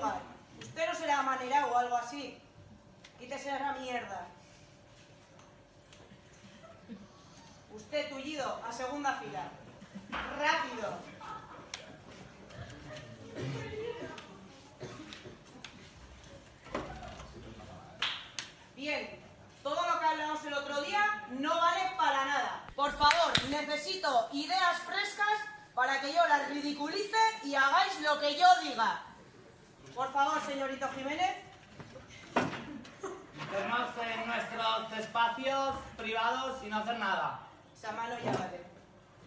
lugar. Usted no será amanerado o algo así. Quítese esa mierda. Usted, tullido, a segunda fila. ¡Rápido! Bien, todo lo que hablamos el otro día no vale para nada. Por favor, necesito ideas frescas para que yo las ridiculice y hagáis lo que yo diga. Por favor, señorito Jiménez. Meternos en nuestros espacios privados y no hacer nada. Esa mano ya vale.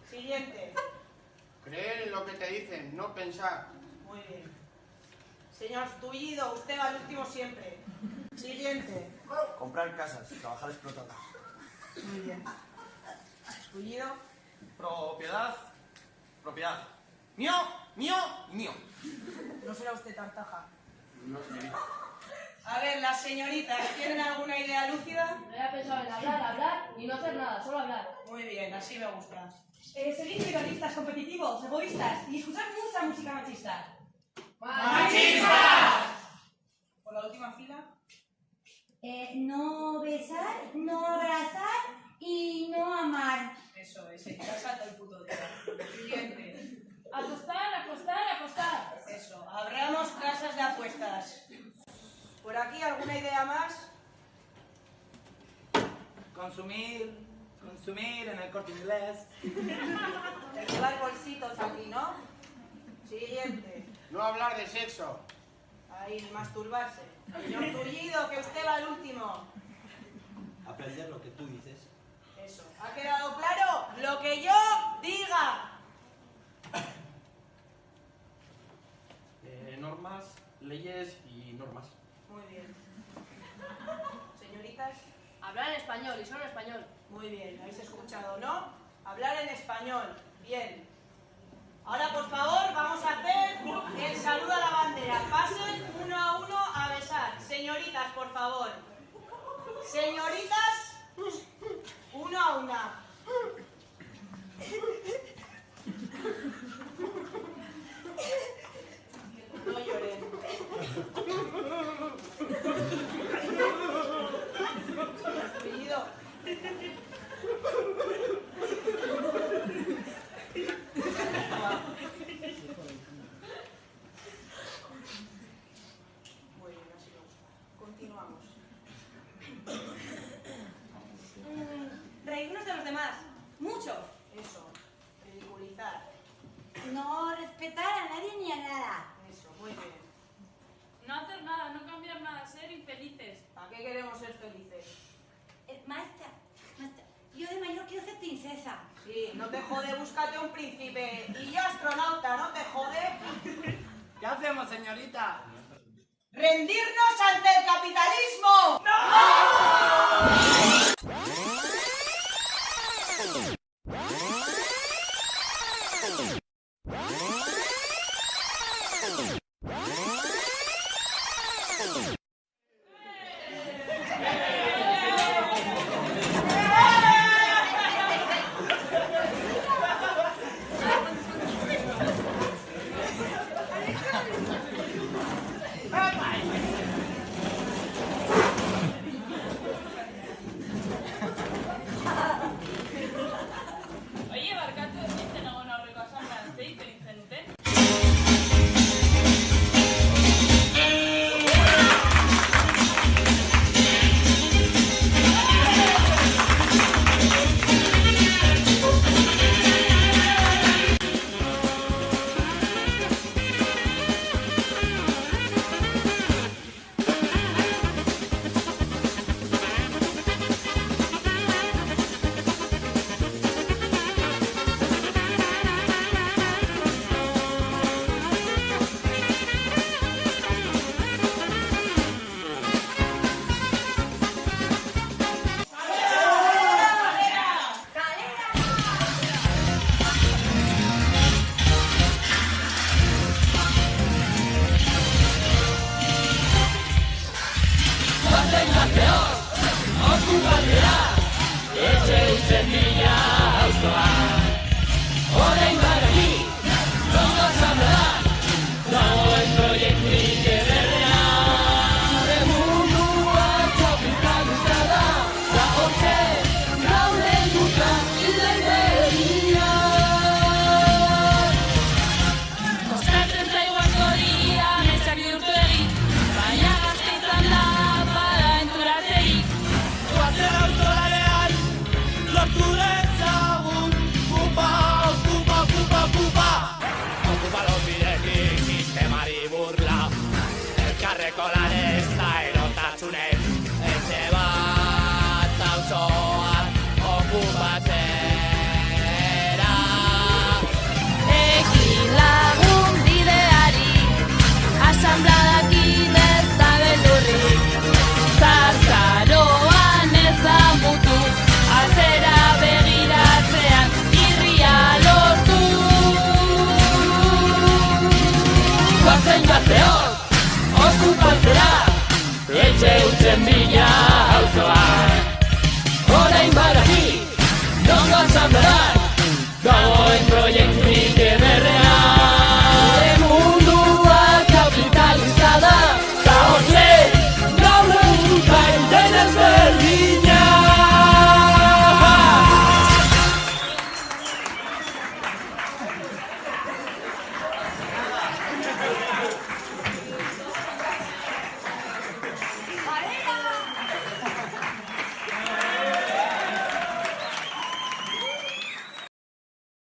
Siguiente. Creer en lo que te dicen, no pensar. Muy bien. Señor Tullido, usted va al último siempre. Siguiente. Comprar casas, trabajar explotados. Muy bien. Tullido. Propiedad. Propiedad. Mío, mío y mío. No será usted tartaja. No, señorita. A ver, las señoritas, ¿tienen alguna idea lúcida? No había pensado en hablar y no hacer nada, solo hablar. Muy bien, así me gusta. Ser individualistas, competitivos, egoístas y escuchar mucha música machista. ¡Machistas! Por la última fila. No besar, no abrazar y no amar. Eso es, en casa todo el puto día. Siguiente. Apostar, apostar, apostar. Eso, abramos casas de apuestas. ¿Por aquí alguna idea más? Consumir en el Corte Inglés. Llevar bolsitos aquí, ¿no? Siguiente. No hablar de sexo. Ahí, masturbarse. Señor Tullido, que usted va al último. Aprender lo que tú dices. Eso. ¿Ha quedado claro? Lo que yo diga. Normas, leyes y normas. Muy bien. Señoritas. Hablar en español y solo español. Muy bien, habéis escuchado, ¿no? Hablar en español. Bien. Ahora, por favor, vamos a hacer el saludo a la bandera. Pasen uno a uno a besar. Señoritas, por favor. Señoritas, uno a una. No lloren. Apellido. Muy bien, así me gusta. Continuamos. Reírnos de los demás. Mucho. Eso, ridiculizar. No respetar a nadie ni a nada. Eso, muy bien. No hacer nada, no cambiar nada, ser infelices. ¿Para qué queremos ser felices? Maestra, yo de mayor quiero ser princesa. Sí, no te jode, búscate un príncipe. Y yo astronauta, ¿no te jode? ¿Qué hacemos, señorita? ¡Rendirnos ante el capitalismo! Erantzunez, etxe bat auzoan okupatzen